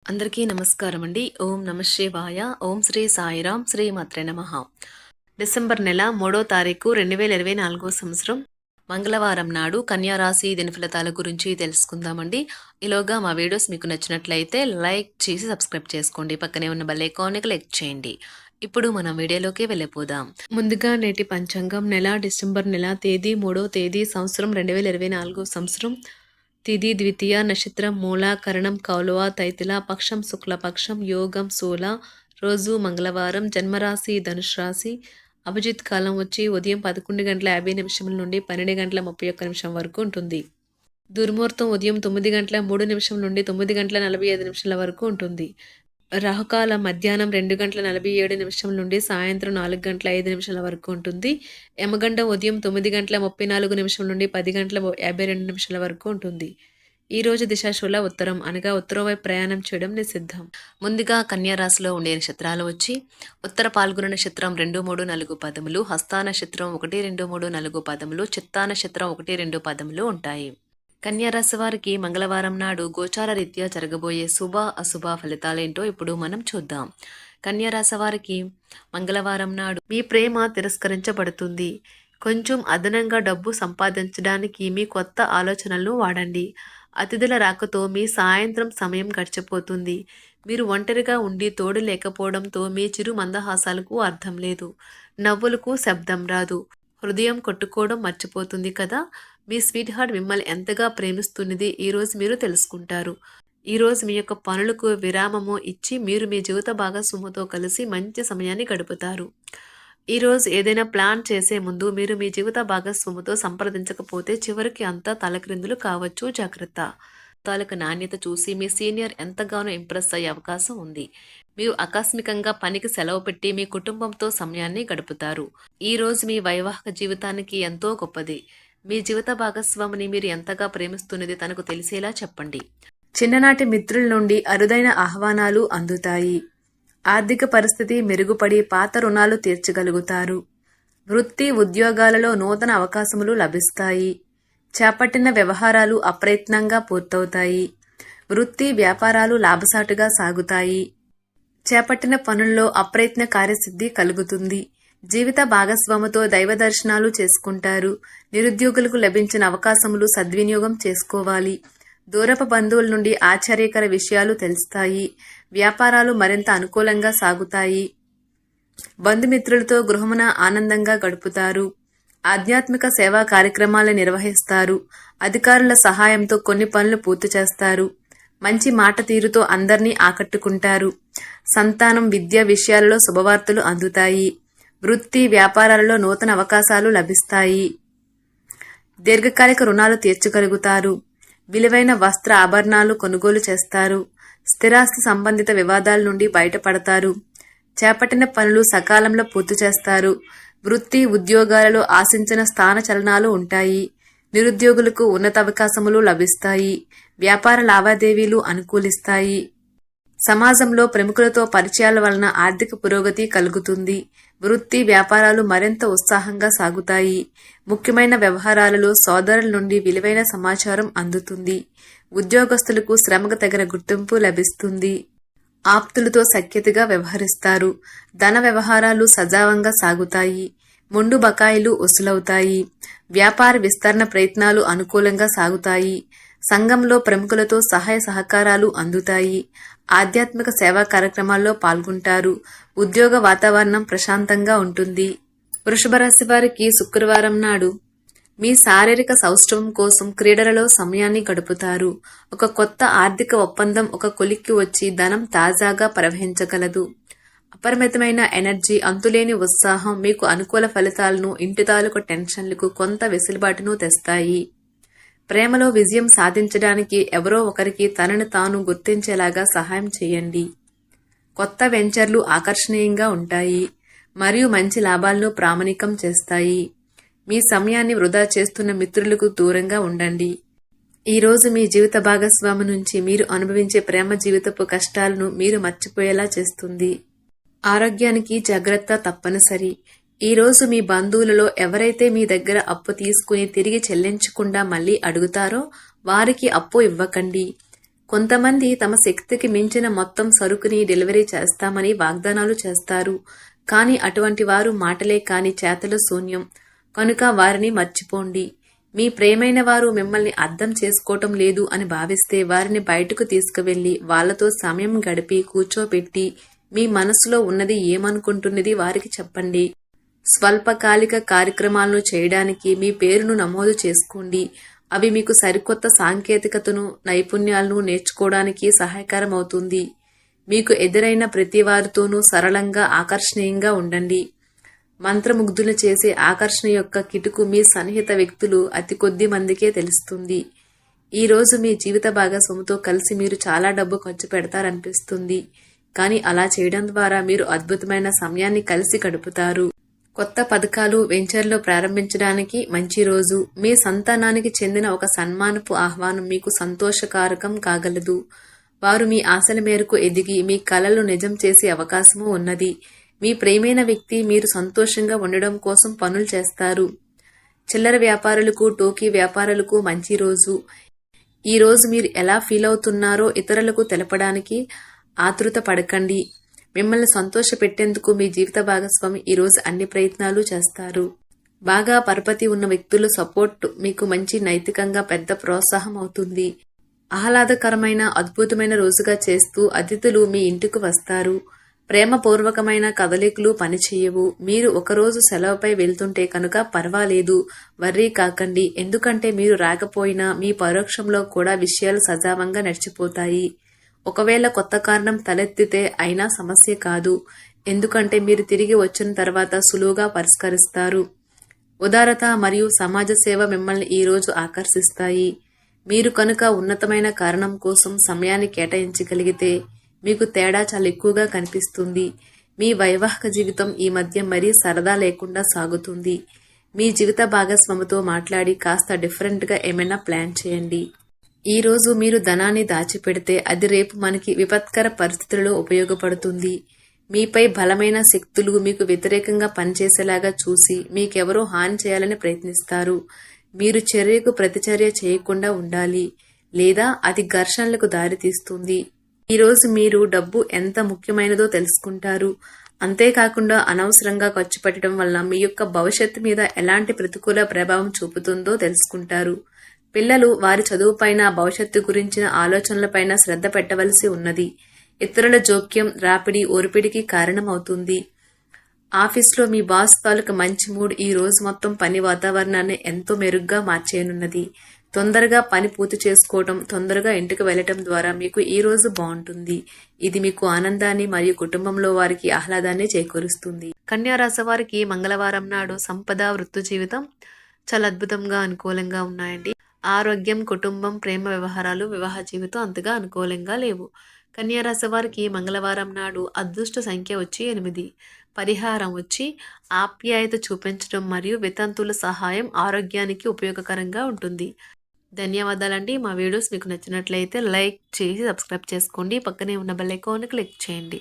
అందరికీ నమస్కారం అండి. ఓం నమ శివాయ. ఓం శ్రీ సాయిరాం. శ్రీ మాత్రే నమః. డిసెంబర్ నెల 3వ తారీఖు 2024 సంవత్సరం మంగళవారం నాడు కన్యా రాశి దినఫలితాల గురించి తెలుసుకుందామండి. ఈలోగా మా వీడియోస్ మీకు నచ్చినట్లయితే లైక్ చేసి సబ్స్క్రైబ్ చేసుకోండి. పక్కనే ఉన్న బెల్ ఐకాన్ని క్లిక్ చేయండి. ఇప్పుడు మనం వీడియోలోకి వెళ్ళిపోదాం. ముందుగా నేటి పంచాంగం నెల డిసెంబర్ నెల తేదీ 3వ తేదీ సంవత్సరం 2024 సంవత్సరం తిథి ద్వితీయ నక్షత్రం మూల కరణం కౌలవ తైతిల పక్షం శుక్లపక్షం యోగం శూల రోజు మంగళవారం జన్మరాశి ధనుష్ రాశి అభిజిత్ కాలం వచ్చి ఉదయం 11:50 నుండి 12:31 వరకు ఉంటుంది. దుర్ముహూర్తం ఉదయం 9:03 నుండి 9:45 వరకు ఉంటుంది. రాహుకాలం మధ్యాహ్నం 2:47 నుండి సాయంత్రం 4:05 వరకు ఉంటుంది. యమగండం ఉదయం 9:34 నుండి 10:52 వరకు ఉంటుంది. ఈ రోజు దిశాశూల ఉత్తరం అనగా ఉత్తరం వైపు ప్రయాణం చేయడం నిషిద్ధం. ముందుగా కన్యా రాశిలో ఉండే నక్షత్రాలు వచ్చి ఉత్తర పాల్గొన నక్షత్రం 2, 3, 4 పదములు, హస్త నక్షత్రం 1, 2, 3, 4 పదములు, చిత్తా నక్షత్రం 1, 2 పదములు ఉంటాయి. కన్యా రాశి వారికి మంగళవారం నాడు గోచార రీత్యా జరగబోయే శుభ అశుభ ఫలితాలేంటో ఇప్పుడు మనం చూద్దాం. కన్యా రాశి వారికి మంగళవారం నాడు మీ ప్రేమ తిరస్కరించబడుతుంది. కొంచెం అదనంగా డబ్బు సంపాదించడానికి మీ కొత్త ఆలోచనలను వాడండి. అతిథుల రాకతో మీ సాయంత్రం సమయం గడిచిపోతుంది. మీరు ఒంటరిగా ఉండి తోడు లేకపోవడంతో మీ చిరు మందహాసాలకు అర్థం లేదు. నవ్వులకు శబ్దం రాదు. హృదయం కొట్టుకోవడం మర్చిపోతుంది కదా. మీ స్వీట్ హార్ట్ మిమ్మల్ని ఎంతగా ప్రేమిస్తున్నది ఈరోజు మీరు తెలుసుకుంటారు. ఈరోజు మీ యొక్క పనులకు విరామము ఇచ్చి మీరు మీ జీవిత భాగస్వామితో కలిసి మంచి సమయాన్ని గడుపుతారు. ఈరోజు ఏదైనా ప్లాన్ చేసే ముందు మీరు మీ జీవిత భాగస్వామితో సంప్రదించకపోతే చివరికి అంతా తలక్రిందులు కావచ్చు. జాగ్రత్త. తాలూకు నాణ్యత చూసి మీ సీనియర్ ఎంతగానో ఇంప్రెస్ అయ్యే అవకాశం ఉంది. మీరు ఆకస్మికంగా పనికి సెలవు పెట్టి మీ కుటుంబంతో సమయాన్ని గడుపుతారు. ఈ రోజు మీ వైవాహిక జీవితానికి ఎంతో గొప్పది. మీ జీవిత భాగస్వామిని మీరు ఎంతగా ప్రేమిస్తున్నది తనకు తెలిసేలా చెప్పండి. చిన్ననాటి మిత్రుల నుండి అరుదైన ఆహ్వానాలు అందుతాయి. ఆర్థిక పరిస్థితి మెరుగుపడి పాత రుణాలు తీర్చగలుగుతారు. వృత్తి ఉద్యోగాలలో నూతన అవకాశములు లభిస్తాయి. చేపట్టిన వ్యవహారాలు అప్రయత్నంగా పూర్తవుతాయి. వృత్తి వ్యాపారాలు లాభసాటుగా సాగుతాయి. చేపట్టిన పనుల్లో అప్రయత్న కార్యసిద్ధి కలుగుతుంది. జీవిత భాగస్వామితో దైవ దర్శనాలు చేసుకుంటారు. నిరుద్యోగులకు లభించిన అవకాశములు సద్వినియోగం చేసుకోవాలి. దూరపు బంధువుల నుండి ఆశ్చర్యకర విషయాలు తెలుస్తాయి. వ్యాపారాలు మరింత అనుకూలంగా సాగుతాయి. బంధుమిత్రులతో గృహమున ఆనందంగా గడుపుతారు. ఆధ్యాత్మిక సేవా కార్యక్రమాలను నిర్వహిస్తారు. అధికారుల సహాయంతో కొన్ని పనులు పూర్తి చేస్తారు. మంచి మాట తీరుతో అందరినీ ఆకట్టుకుంటారు. సంతానం విద్య విషయాలలో శుభవార్తలు అందుతాయి. వృత్తి వ్యాపారాలలో నూతన అవకాశాలు లభిస్తాయి. దీర్ఘకాలిక రుణాలు తీర్చగలుగుతారు. విలువైన వస్త్ర ఆభరణాలు కొనుగోలు చేస్తారు. స్థిరాస్తి సంబంధిత వివాదాల నుండి బయటపడతారు. చేపట్టిన పనులు సకాలంలో పూర్తి చేస్తారు. వృత్తి ఉద్యోగాలలో ఆశించిన స్థాన చలనాలు ఉంటాయి. నిరుద్యోగులకు ఉన్నత అవకాశములు లభిస్తాయి. వ్యాపార లావాదేవీలు అనుకూలిస్తాయి. సమాజంలో ప్రముఖులతో పరిచయాల వలన ఆర్థిక పురోగతి కలుగుతుంది. వృత్తి వ్యాపారాలు మరింత ఉత్సాహంగా సాగుతాయి. ముఖ్యమైన వ్యవహారాలలో సోదరుల నుండి విలువైన సమాచారం అందుతుంది. ఉద్యోగస్తులకు శ్రమకు తగిన గుర్తింపు లభిస్తుంది. ఆప్తులతో సఖ్యతగా వ్యవహరిస్తారు. ధన వ్యవహారాలు సజావంగా సాగుతాయి. మొండు బకాయిలు వసూలవుతాయి. వ్యాపార విస్తరణ ప్రయత్నాలు అనుకూలంగా సాగుతాయి. సంఘంలో ప్రముఖులతో సహాయ సహకారాలు అందుతాయి. ఆధ్యాత్మిక సేవా కార్యక్రమాల్లో పాల్గొంటారు. ఉద్యోగ వాతావరణం ప్రశాంతంగా ఉంటుంది. వృషభ రాశి వారికి శుక్రవారం నాడు మీ శారీరక సౌష్ఠవం కోసం క్రీడలలో సమయాన్ని గడుపుతారు. ఒక కొత్త ఆర్థిక ఒప్పందం ఒక కొలిక్కి వచ్చి ధనం తాజాగా ప్రవహించగలదు. అపరిమితమైన ఎనర్జీ, అంతులేని ఉత్సాహం మీకు అనుకూల ఫలితాలను, ఇంటి తాలూకు టెన్షన్లకు కొంత వెసులుబాటును తెస్తాయి. ప్రేమలో విజయం సాధించడానికి ఎవరో ఒకరికి తనను తాను గుర్తించేలాగా సహాయం చేయండి. కొత్త వెంచర్లు ఆకర్షణీయంగా ఉంటాయి మరియు మంచి లాభాలను ప్రామాణికం చేస్తాయి. మీ సమయాన్ని వృధా చేస్తున్న మిత్రులకు దూరంగా ఉండండి. ఈరోజు మీ జీవిత భాగస్వామి నుంచి మీరు అనుభవించే ప్రేమ జీవితపు కష్టాలను మీరు మర్చిపోయేలా చేస్తుంది. ఆరోగ్యానికి జాగ్రత్త తప్పనిసరి. ఈరోజు మీ బంధువులలో ఎవరైతే మీ దగ్గర అప్పు తీసుకుని తిరిగి చెల్లించకుండా మళ్ళీ అడుగుతారో వారికి అప్పు ఇవ్వకండి. కొంతమంది తమ శక్తికి మించిన మొత్తం సరుకుని డెలివరీ చేస్తామని వాగ్దానాలు చేస్తారు. కానీ అటువంటి వారు మాటలే కాని చేతలు శూన్యం. కనుక వారిని మర్చిపోండి. మీ ప్రేమైన వారు మిమ్మల్ని అర్థం చేసుకోవటం లేదు అని భావిస్తే వారిని బయటకు తీసుకువెళ్లి వాళ్లతో సమయం గడిపి కూర్చోబెట్టి మీ మనసులో ఉన్నది ఏమనుకుంటున్నది వారికి చెప్పండి. స్వల్పకాలిక కార్యక్రమాలను చేయడానికి మీ పేరును నమోదు చేసుకోండి. అవి మీకు సరికొత్త సాంకేతికతను, నైపుణ్యాలను నేర్చుకోవడానికి సహాయకరం అవుతుంది. మీకు ఎదురైన ప్రతి వారితోనూ సరళంగా, ఆకర్షణీయంగా ఉండండి. మంత్రముగ్ధులు చేసే ఆకర్షణ యొక్క కిటుకు మీ సన్నిహిత వ్యక్తులు అతి కొద్ది మందికే తెలుస్తుంది. ఈ రోజు మీ జీవిత భాగస్వామితో కలిసి మీరు చాలా డబ్బు ఖర్చు పెడతారనిపిస్తుంది. కానీ అలా చేయడం ద్వారా మీరు అద్భుతమైన సమయాన్ని కలిసి గడుపుతారు. కొత్త పథకాలు, వెంచర్లు ప్రారంభించడానికి మంచి రోజు. మీ సంతానానికి చెందిన ఒక సన్మానపు ఆహ్వానం మీకు సంతోషకారకం కాగలదు. వారు మీ ఆశల మేరకు ఎదిగి మీ కలలు నిజం చేసే అవకాశము ఉన్నది. మీ ప్రియమైన వ్యక్తి మీరు సంతోషంగా ఉండడం కోసం పనులు చేస్తారు. చిల్లర వ్యాపారులకు, టోకీ వ్యాపారులకు మంచి రోజు. ఈ రోజు మీరు ఎలా ఫీల్ అవుతున్నారో ఇతరులకు తెలపడానికి ఆతృత పడకండి. మిమ్మల్ని సంతోష పెట్టేందుకు మీ జీవిత భాగస్వామి ఈ రోజు అన్ని ప్రయత్నాలు చేస్తారు. బాగా పరపతి ఉన్న వ్యక్తుల సపోర్ట్ మీకు మంచి నైతికంగా పెద్ద ప్రోత్సాహం అవుతుంది. ఆహ్లాదకరమైన, అద్భుతమైన రోజుగా చేస్తూ అతిథులు మీ ఇంటికి వస్తారు. ప్రేమపూర్వకమైన కదలికలు పనిచేయవు. మీరు ఒకరోజు సెలవుపై వెళ్తుంటే కనుక పర్వాలేదు, వర్రీ కాకండి. ఎందుకంటే మీరు రాకపోయినా మీ పరోక్షంలో కూడా విషయాలు సజావంగా నడిచిపోతాయి. ఒకవేళ కొత్త కారణం తలెత్తితే అయినా సమస్య కాదు. ఎందుకంటే మీరు తిరిగి వచ్చిన తర్వాత సులువుగా పరిష్కరిస్తారు. ఉదారత మరియు సమాజ సేవ మిమ్మల్ని ఈ రోజు ఆకర్షిస్తాయి. మీరు కనుక ఉన్నతమైన కారణం కోసం సమయాన్ని కేటాయించగలిగితే మీకు తేడా చాలా ఎక్కువగా కనిపిస్తుంది. మీ వైవాహిక జీవితం ఈ మధ్య మరీ సరదా లేకుండా సాగుతుంది. మీ జీవిత భాగస్వామితో మాట్లాడి కాస్త డిఫరెంట్గా ఏమైనా ప్లాన్ చేయండి. ఈ రోజు మీరు ధనాన్ని దాచిపెడితే అది రేపు మనకి విపత్కర పరిస్థితుల్లో ఉపయోగపడుతుంది. మీపై బలమైన శక్తులు మీకు వ్యతిరేకంగా పనిచేసేలాగా చూసి మీకెవరో హాని చేయాలని ప్రయత్నిస్తారు. మీరు చర్యకు ప్రతిచర్య చేయకుండా ఉండాలి, లేదా అది ఘర్షణలకు దారితీస్తుంది. ఈ రోజు మీరు డబ్బు ఎంత ముఖ్యమైనదో తెలుసుకుంటారు. అంతేకాకుండా అనవసరంగా ఖర్చు పెట్టడం వల్ల మీ యొక్క భవిష్యత్తు మీద ఎలాంటి ప్రతికూల ప్రభావం చూపుతుందో తెలుసుకుంటారు. పిల్లలు వారి చదువుపైన, భవిష్యత్తు గురించిన ఆలోచనలపైన శ్రద్ధ పెట్టవలసి ఉన్నది. ఇతరుల జోక్యం, రాపిడి, ఒరిపిడికి కారణమవుతుంది. ఆఫీస్లో మీ బాస్ తాలూకు మంచి మూడ్ ఈ రోజు మొత్తం పని వాతావరణాన్ని ఎంతో మెరుగ్గా మార్చేయనున్నది. తొందరగా పని పూర్తి చేసుకోవటం, తొందరగా ఇంటికి వెళ్లటం ద్వారా మీకు ఈ రోజు బాగుంటుంది. ఇది మీకు ఆనందాన్ని మరియు కుటుంబంలో వారికి ఆహ్లాదాన్ని చేకూరుస్తుంది. కన్యా రాశి వారికి మంగళవారం నాడు సంపద, వృత్తి జీవితం చాలా అద్భుతంగా, అనుకూలంగా ఉన్నాయండి. ఆరోగ్యం, కుటుంబం, ప్రేమ వ్యవహారాలు, వివాహ జీవితం అంతగా అనుకూలంగా లేవు. కన్యా రాశి వారికి మంగళవారం నాడు అదృష్ట సంఖ్య వచ్చి 8. పరిహారం వచ్చి ఆప్యాయత చూపించడం మరియు వితంతువుల సహాయం ఆరోగ్యానికి ఉపయోగకరంగా ఉంటుంది. ధన్యవాదాలండి. మా వీడియోస్ మీకు నచ్చినట్లయితే లైక్ చేసి సబ్స్క్రైబ్ చేసుకోండి. పక్కనే ఉన్న బెల్ ఐకాన్ క్లిక్ చేయండి.